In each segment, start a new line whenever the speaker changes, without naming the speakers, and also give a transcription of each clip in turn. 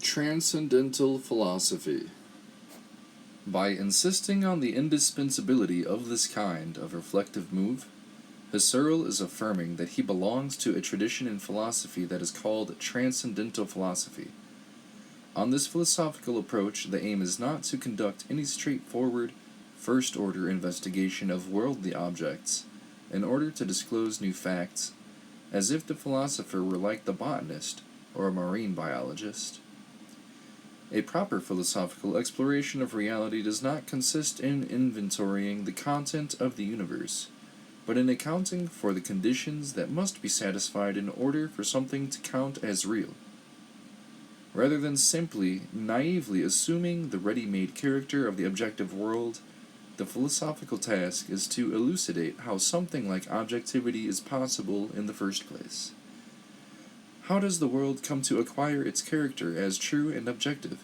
Transcendental philosophy. By insisting on the indispensability of this kind of reflective move, Husserl is affirming that he belongs to a tradition in philosophy that is called transcendental philosophy. On this philosophical approach, the aim is not to conduct any straightforward, first-order investigation of worldly objects in order to disclose new facts, as if the philosopher were like the botanist or a marine biologist. A proper philosophical exploration of reality does not consist in inventorying the content of the universe, but in accounting for the conditions that must be satisfied in order for something to count as real. Rather than simply, naively assuming the ready-made character of the objective world, the philosophical task is to elucidate how something like objectivity is possible in the first place. How does the world come to acquire its character as true and objective?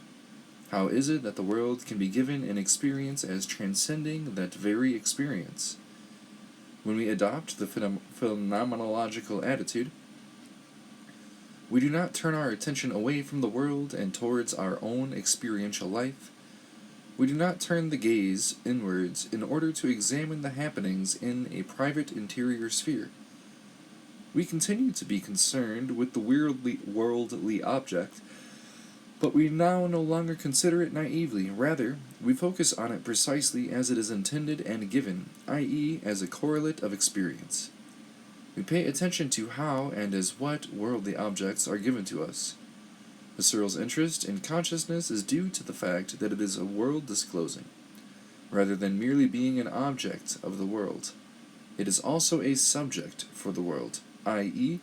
How is it that the world can be given an experience as transcending that very experience? When we adopt the phenomenological attitude, we do not turn our attention away from the world and towards our own experiential life. We do not turn the gaze inwards in order to examine the happenings in a private interior sphere. We continue to be concerned with the worldly object, but we now no longer consider it naively. Rather, we focus on it precisely as it is intended and given, i.e., as a correlate of experience. We pay attention to how and as what worldly objects are given to us. Husserl's interest in consciousness is due to the fact that it is a world disclosing, rather than merely being an object of the world. It is also a subject for the world, i.e.,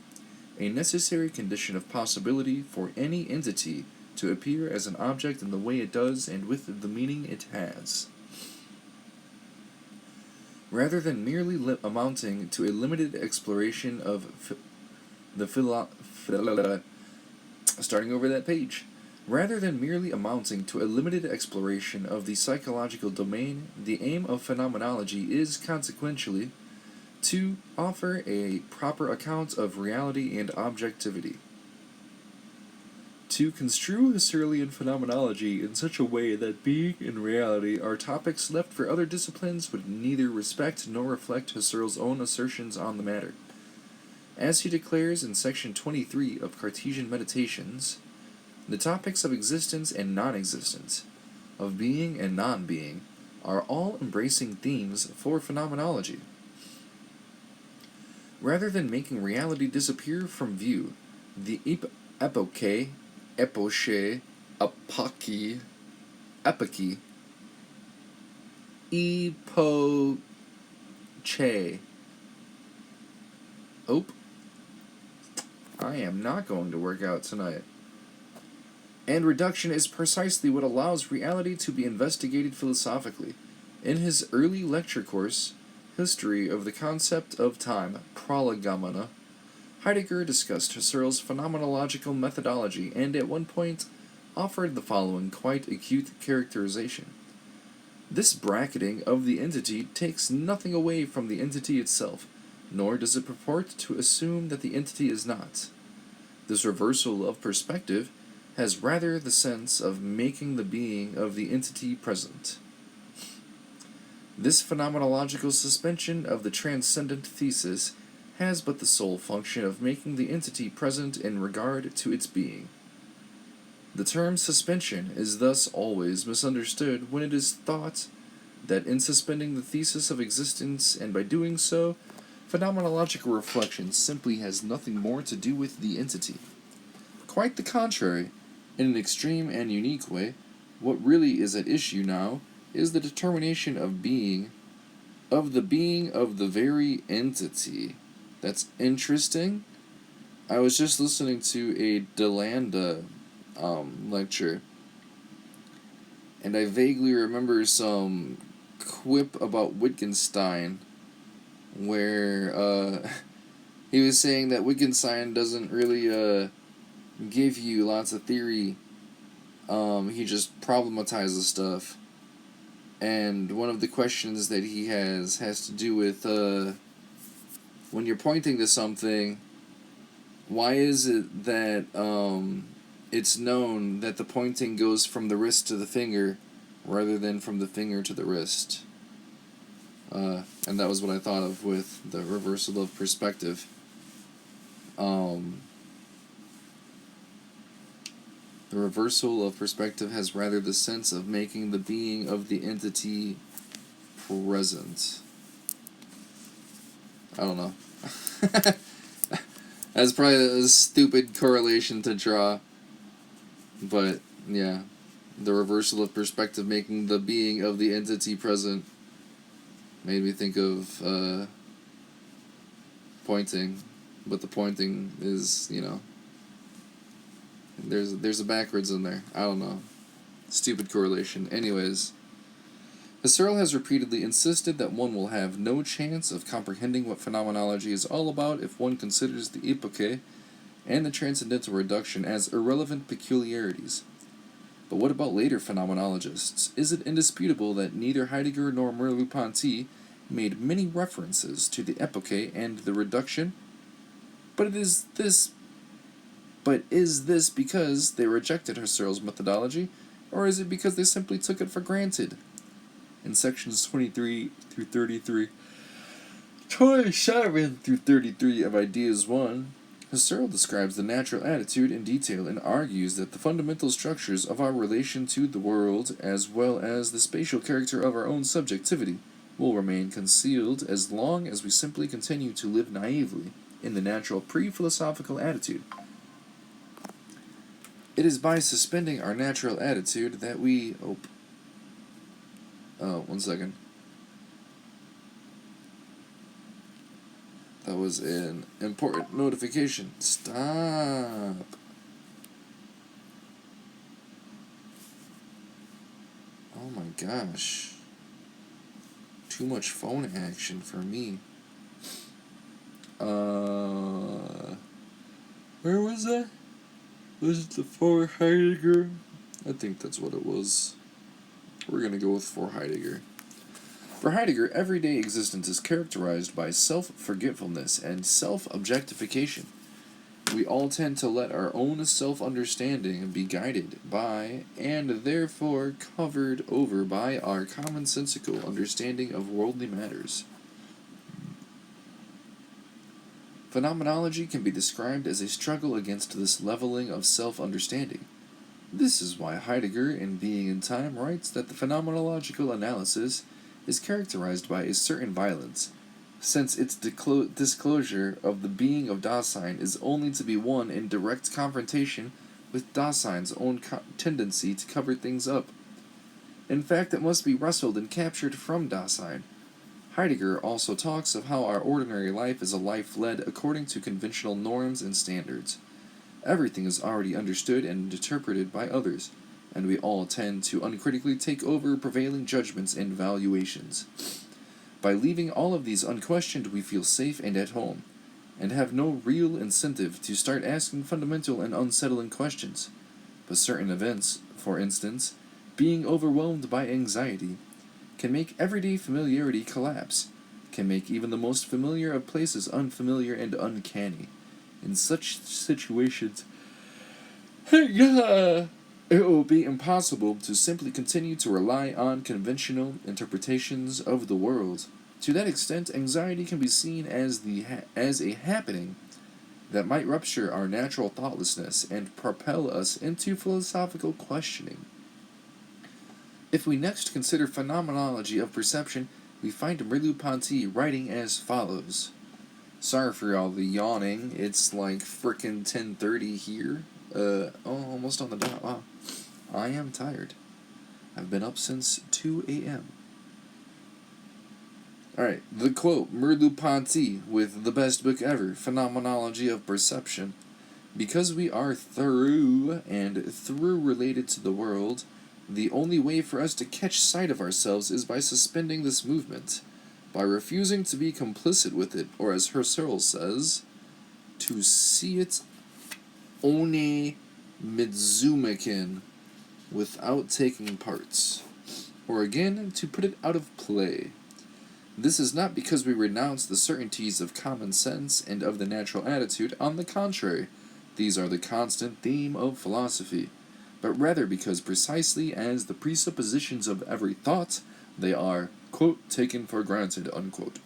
a necessary condition of possibility for any entity to appear as an object in the way it does and with the meaning it has. Rather than merely amounting to a limited exploration of starting over that page. Rather than merely amounting to a limited exploration of the psychological domain, the aim of phenomenology is, consequentially, to offer a proper account of reality and objectivity. To construe Husserlian phenomenology in such a way that being and reality are topics left for other disciplines would neither respect nor reflect Husserl's own assertions on the matter. As he declares in section 23 of Cartesian Meditations, the topics of existence and non-existence, of being and non-being, are all embracing themes for phenomenology. Rather than making reality disappear from view, the epoche, epoche, epoche, I am not going to work out tonight. And reduction is precisely what allows reality to be investigated philosophically. In his early lecture course, History of the Concept of Time, Prolegomena, Heidegger discussed Husserl's phenomenological methodology and at one point offered the following quite acute characterization. This bracketing of the entity takes nothing away from the entity itself, nor does it purport to assume that the entity is not. This reversal of perspective has rather the sense of making the being of the entity present. This phenomenological suspension of the transcendent thesis has but the sole function of making the entity present in regard to its being. The term suspension is thus always misunderstood when it is thought that in suspending the thesis of existence and by doing so, phenomenological reflection simply has nothing more to do with the entity. Quite the contrary, in an extreme and unique way, what really is at issue now is the determination of being, of the very entity. That's interesting. I was just listening to a DeLanda lecture, and I vaguely remember some quip about Wittgenstein, where he was saying that Wittgenstein doesn't really give you lots of theory. He just problematizes stuff. And one of the questions that he has to do with when you're pointing to something, why is it that it's known that the pointing goes from the wrist to the finger rather than from the finger to the wrist. And that was what I thought of with the reversal of perspective. The reversal of perspective has rather the sense of making the being of the entity present. I don't know. That's probably a stupid correlation to draw. But, yeah. The reversal of perspective making the being of the entity present made me think of pointing. But the pointing is, there's a backwards in there. I don't know. Stupid correlation. Anyways, Husserl has repeatedly insisted that one will have no chance of comprehending what phenomenology is all about if one considers the epoche and the transcendental reduction as irrelevant peculiarities. But what about later phenomenologists? Is it indisputable that neither Heidegger nor Merleau-Ponty made many references to the epoche and the reduction? But is this because they rejected Husserl's methodology, or is it because they simply took it for granted? In sections 27 through 33 of Ideas 1, Husserl describes the natural attitude in detail and argues that the fundamental structures of our relation to the world, as well as the spatial character of our own subjectivity, will remain concealed as long as we simply continue to live naively in the natural pre-philosophical attitude. It is by suspending our natural attitude that we... one second. That was an important notification. Stop. Oh my gosh. Too much phone action for me. Where was that? Was it the for Heidegger? I think that's what it was. We're gonna go with for Heidegger. For Heidegger, everyday existence is characterized by self-forgetfulness and self-objectification. We all tend to let our own self-understanding be guided by, and therefore covered over by, our commonsensical understanding of worldly matters. Phenomenology can be described as a struggle against this leveling of self-understanding. This is why Heidegger, in Being and Time, writes that the phenomenological analysis is characterized by a certain violence, since its disclosure of the being of Dasein is only to be won in direct confrontation with Dasein's own tendency to cover things up. In fact, it must be wrestled and captured from Dasein. Heidegger also talks of how our ordinary life is a life led according to conventional norms and standards. Everything is already understood and interpreted by others, and we all tend to uncritically take over prevailing judgments and valuations. By leaving all of these unquestioned, we feel safe and at home, and have no real incentive to start asking fundamental and unsettling questions. But certain events, for instance, being overwhelmed by anxiety, can make everyday familiarity collapse, can make even the most familiar of places unfamiliar and uncanny. In such situations, it will be impossible to simply continue to rely on conventional interpretations of the world. To that extent, anxiety can be seen as a happening that might rupture our natural thoughtlessness and propel us into philosophical questioning. If we next consider phenomenology of perception, we find Merleau-Ponty writing as follows. Sorry for all the yawning. It's like frickin' 10:30 here. Almost on the dot. Wow. I am tired. I've been up since 2 a.m. Alright, the quote, Merleau-Ponty with the best book ever, Phenomenology of Perception. Because we are through related to the world, the only way for us to catch sight of ourselves is by suspending this movement, by refusing to be complicit with it, or as Husserl says, to see it ohne mitzumachen, without taking parts, or again, to put it out of play. This is not because we renounce the certainties of common sense and of the natural attitude. On the contrary, These are the constant theme of philosophy, but rather because precisely as the presuppositions of every thought, they are, quote, taken for granted, unquote,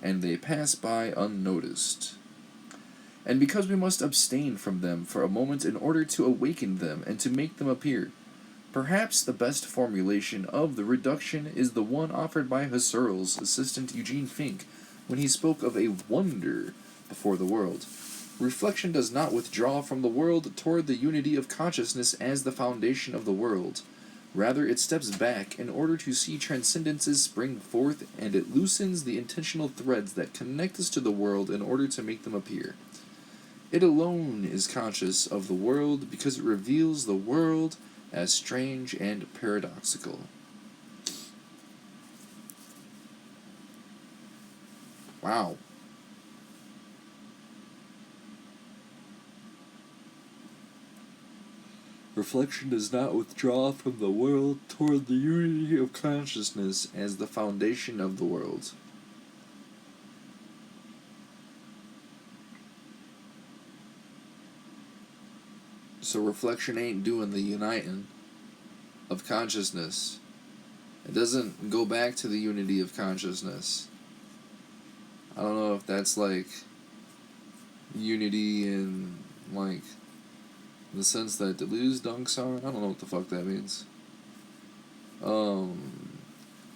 and they pass by unnoticed. And because we must abstain from them for a moment in order to awaken them and to make them appear. Perhaps the best formulation of the reduction is the one offered by Husserl's assistant Eugene Fink when he spoke of a wonder before the world. Reflection does not withdraw from the world toward the unity of consciousness as the foundation of the world. Rather, it steps back in order to see transcendences spring forth, and it loosens the intentional threads that connect us to the world in order to make them appear. It alone is conscious of the world because it reveals the world as strange and paradoxical. Wow. Reflection does not withdraw from the world toward the unity of consciousness as the foundation of the world. So reflection ain't doing the uniting of consciousness. It doesn't go back to the unity of consciousness. I don't know if that's like unity in like the sense that to lose dunks are. I don't know what the fuck that means.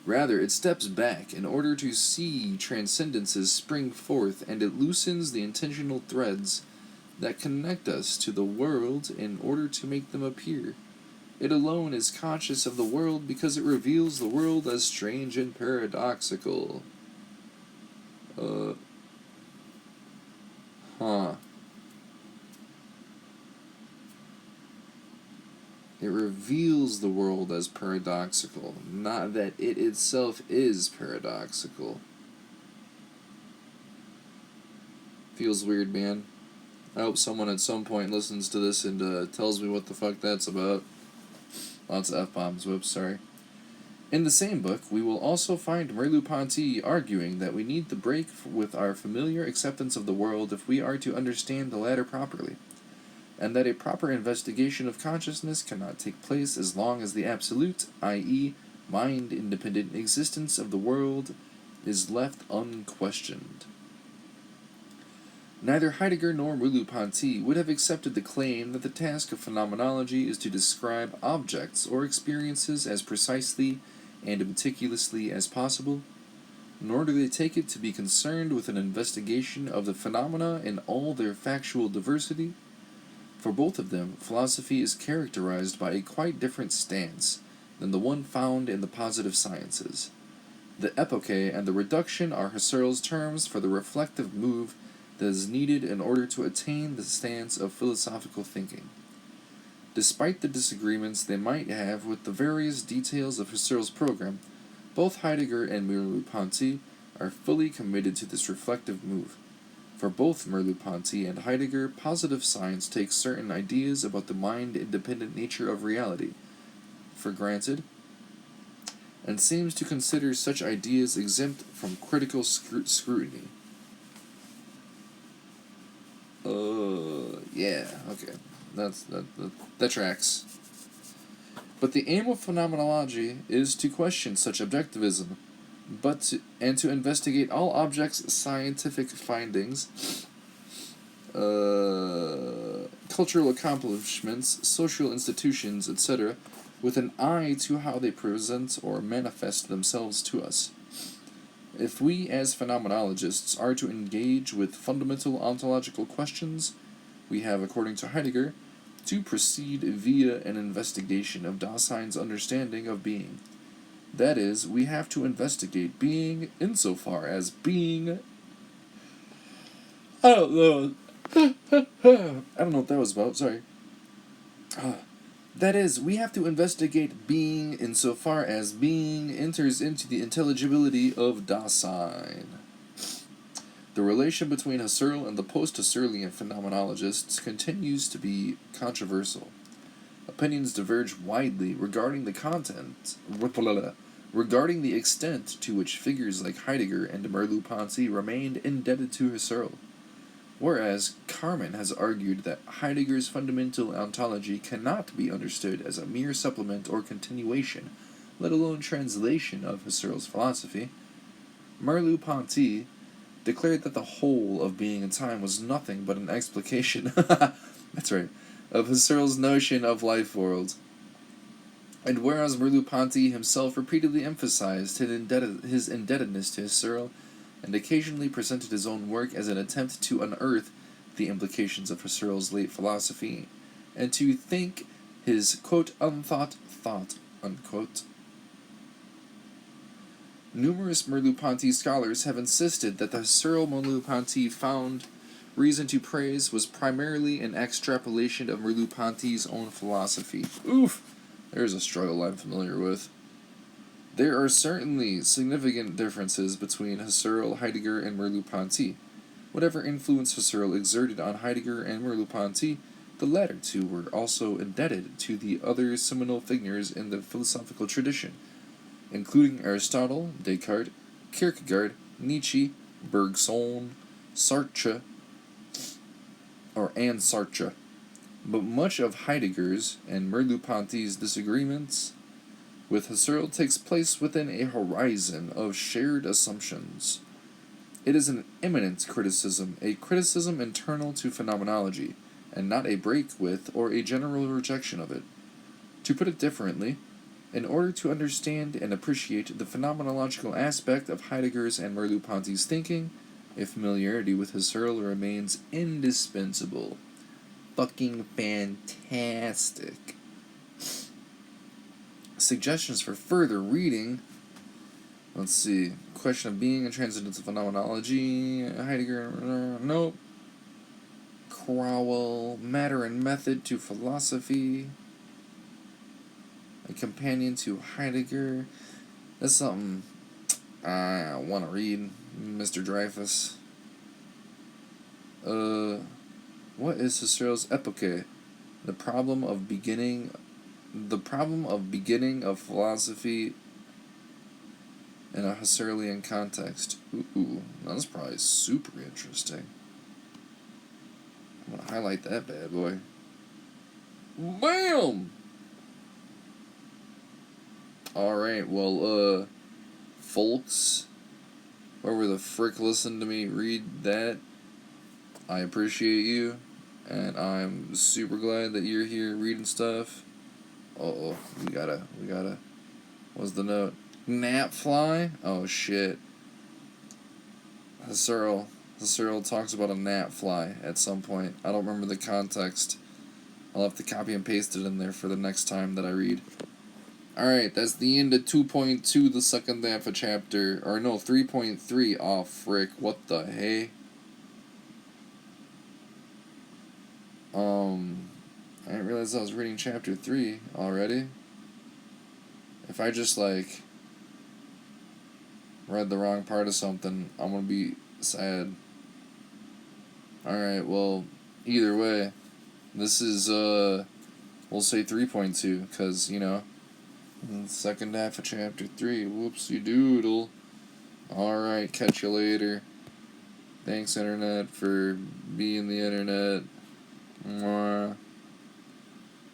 Rather, it steps back in order to see transcendences spring forth, and it loosens the intentional threads that connect us to the world in order to make them appear. It alone is conscious of the world because it reveals the world as strange and paradoxical. It reveals the world as paradoxical, not that it itself is paradoxical. Feels weird, man. I hope someone at some point listens to this and tells me what the fuck that's about. Lots of F-bombs, whoops, sorry. In the same book, we will also find Merleau-Ponty arguing that we need to break with our familiar acceptance of the world if we are to understand the latter properly, and that a proper investigation of consciousness cannot take place as long as the absolute, i.e., mind-independent existence of the world is left unquestioned. Neither Heidegger nor Merleau-Ponty would have accepted the claim that the task of phenomenology is to describe objects or experiences as precisely and meticulously as possible, nor do they take it to be concerned with an investigation of the phenomena in all their factual diversity. For both of them, philosophy is characterized by a quite different stance than the one found in the positive sciences. The epoche and the reduction are Husserl's terms for the reflective move that is needed in order to attain the stance of philosophical thinking. Despite the disagreements they might have with the various details of Husserl's program, both Heidegger and Merleau-Ponty are fully committed to this reflective move. For both Merleau-Ponty and Heidegger, positive science takes certain ideas about the mind-independent nature of reality for granted, and seems to consider such ideas exempt from critical scrutiny. Yeah, okay. That tracks. But the aim of phenomenology is to question such objectivism, and to investigate all objects' scientific findings, cultural accomplishments, social institutions, etc., with an eye to how they present or manifest themselves to us. If we, as phenomenologists, are to engage with fundamental ontological questions, we have, according to Heidegger, to proceed via an investigation of Dasein's understanding of being. That is, we have to investigate being insofar as being... I don't know what that was about, sorry. That is, we have to investigate being insofar as being enters into the intelligibility of Dasein. The relation between Husserl and the post-Husserlian phenomenologists continues to be controversial. Opinions diverge widely regarding the extent to which figures like Heidegger and Merleau-Ponty remained indebted to Husserl. whereas Carmen has argued that Heidegger's fundamental ontology cannot be understood as a mere supplement or continuation, let alone translation of Husserl's philosophy. Merleau-Ponty declared that the whole of being and time was nothing but an explication that's right, of Husserl's notion of life world. And whereas Merleau-Ponty himself repeatedly emphasized his indebtedness to Husserl, and occasionally presented his own work as an attempt to unearth the implications of Husserl's late philosophy, and to think his, quote, unthought thought, unquote. Numerous Merleau-Ponty scholars have insisted that the Husserl Merleau-Ponty found reason to praise was primarily an extrapolation of Merleau-Ponty's own philosophy. Oof! There's a struggle I'm familiar with. There are certainly significant differences between Husserl, Heidegger, and Merleau-Ponty. Whatever influence Husserl exerted on Heidegger and Merleau-Ponty, the latter two were also indebted to the other seminal figures in the philosophical tradition, including Aristotle, Descartes, Kierkegaard, Nietzsche, Bergson, Sartre, and Sartre. But much of Heidegger's and Merleau-Ponty's disagreements with Husserl takes place within a horizon of shared assumptions. It is an immanent criticism, a criticism internal to phenomenology, and not a break with or a general rejection of it. To put it differently, in order to understand and appreciate the phenomenological aspect of Heidegger's and Merleau-Ponty's thinking, a familiarity with Husserl remains indispensable. Fucking fantastic. Suggestions for further reading. Let's see. Question of being and transcendental phenomenology. Heidegger. Nope. Crowell. Matter and method to philosophy. A companion to Heidegger. That's something I want to read. Mr. Dreyfus. What is Husserl's epoche? The problem of beginning of philosophy in a Husserlian context. Ooh, that's probably super interesting. I'm gonna highlight that bad boy. BAM! Alright, well, folks, whoever the frick listened to me read that, I appreciate you, and I'm super glad that you're here reading stuff. Uh-oh, we gotta, what's the note? Gnatfly? Oh shit. Husserl talks about a gnatfly at some point. I don't remember the context. I'll have to copy and paste it in there for the next time that I read. Alright, that's the end of 2.2, the second half of chapter, or no, 3.3. Oh, frick, what the hey? I didn't realize I was reading chapter 3 already. If I just, like, read the wrong part of something, I'm gonna be sad. Alright, well, either way, this is, we'll say 3.2, because, you know, second half of chapter 3, whoopsie doodle. Alright, catch you later. Thanks, Internet, for being the Internet. Mwah.